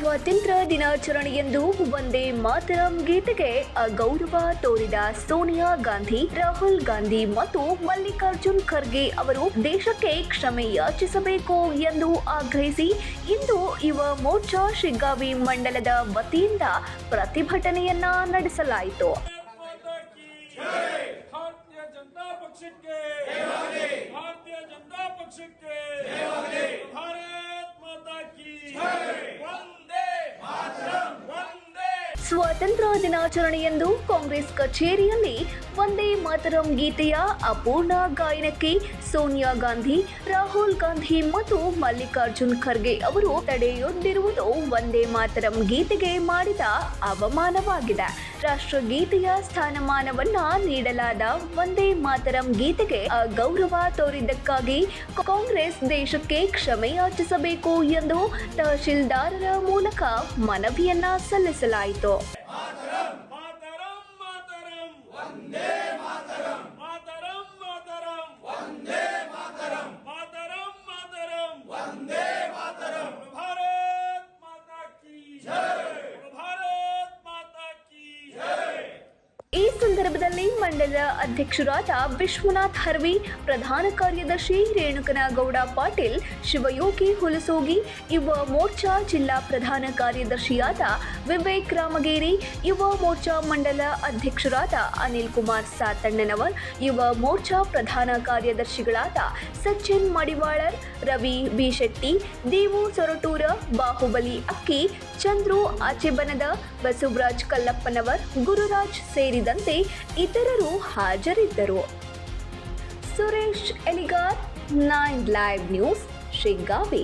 ಸ್ವಾತಂತ್ರ್ಯ ದಿನಾಚರಣೆಯಂದು ವಂದೇ ಮಾತರಂ ಗೀತೆಗೆ ಅಗೌರವ ತೋರಿದ ಸೋನಿಯಾ ಗಾಂಧಿ, ರಾಹುಲ್ ಗಾಂಧಿ ಮತ್ತು ಮಲ್ಲಿಕಾರ್ಜುನ್ ಖರ್ಗೆ ಅವರು ದೇಶಕ್ಕೆ ಕ್ಷಮೆ ಯಾಚಿಸಬೇಕು ಎಂದು ಆಗ್ರಹಿಸಿ ಇಂದು ಯುವ ಮೋರ್ಚಾ ಶಿಗ್ಗಾವಿ ಮಂಡಲದ ವತಿಯಿಂದ ಪ್ರತಿಭಟನೆಯನ್ನ ನಡೆಸಲಾಯಿತು. ಸ್ವಾತಂತ್ರ್ಯ ದಿನಾಚರಣೆಯಂದು ಕಾಂಗ್ರೆಸ್ ಕಚೇರಿಯಲ್ಲಿ ವಂದೇ ಮಾತರಂ ಗೀತೆಯ ಅಪೂರ್ಣ ಗಾಯನಕ್ಕೆ ಸೋನಿಯಾ ಗಾಂಧಿ, ರಾಹುಲ್ ಗಾಂಧಿ ಮತ್ತು ಮಲ್ಲಿಕಾರ್ಜುನ್ ಖರ್ಗೆ ಅವರು ತಡೆಯೊಡ್ಡಿರುವುದು ವಂದೇ ಮಾತರಂ ಗೀತೆಗೆ ಮಾಡಿದ ಅವಮಾನವಾಗಿದೆ. ರಾಷ್ಟ್ರಗೀತೆಯ ಸ್ಥಾನಮಾನವನ್ನ ನೀಡಲಾದ ವಂದೇ ಮಾತರಂ ಗೀತೆಗೆ ಅಗೌರವ ತೋರಿದ್ದಕ್ಕಾಗಿ ಕಾಂಗ್ರೆಸ್ ದೇಶಕ್ಕೆ ಕ್ಷಮೆ ಯಾಚಿಸಬೇಕು ಎಂದು ತಹಶೀಲ್ದಾರರ ಮೂಲಕ ಮನವಿಯನ್ನ ಸಲ್ಲಿಸಲಾಯಿತು. ಈ ಸಂದರ್ಭದಲ್ಲಿ ಮಂಡಲದ ಅಧ್ಯಕ್ಷರಾದ ವಿಶ್ವನಾಥ್ ಹರ್ವಿ, ಪ್ರಧಾನ ಕಾರ್ಯದರ್ಶಿ ರೇಣುಕನಗೌಡ ಪಾಟೀಲ್, ಶಿವಯೋಗಿ ಹುಲಸೋಗಿ, ಯುವ ಮೋರ್ಚಾ ಜಿಲ್ಲಾ ಪ್ರಧಾನ ಕಾರ್ಯದರ್ಶಿಯಾದ ವಿವೇಕ್ ರಾಮಗೇರಿ, ಯುವ ಮೋರ್ಚಾ ಮಂಡಲ ಅಧ್ಯಕ್ಷರಾದ ಅನಿಲ್ ಕುಮಾರ್ ಸಾತಣ್ಣನವರ್, ಯುವ ಮೋರ್ಚಾ ಪ್ರಧಾನ ಕಾರ್ಯದರ್ಶಿಗಳಾದ ಸಚಿನ್ ಮಡಿವಾಳರ್, ರವಿ ಬಿ ಶೆಟ್ಟಿ, ದೇವು ಸೊರಟೂರ, ಬಾಹುಬಲಿ ಅಕ್ಕಿ, ಚಂದ್ರು ಆಚೆಬನದ, ಬಸವರಾಜ್ ಕಲ್ಲಪ್ಪನವರ್, ಗುರುರಾಜ್ ಸೇರಿದಂತೆ ಇತರರು ಹಾಜರಿದ್ದರು. Suresh Eligar, 9 live news, Shiggavi.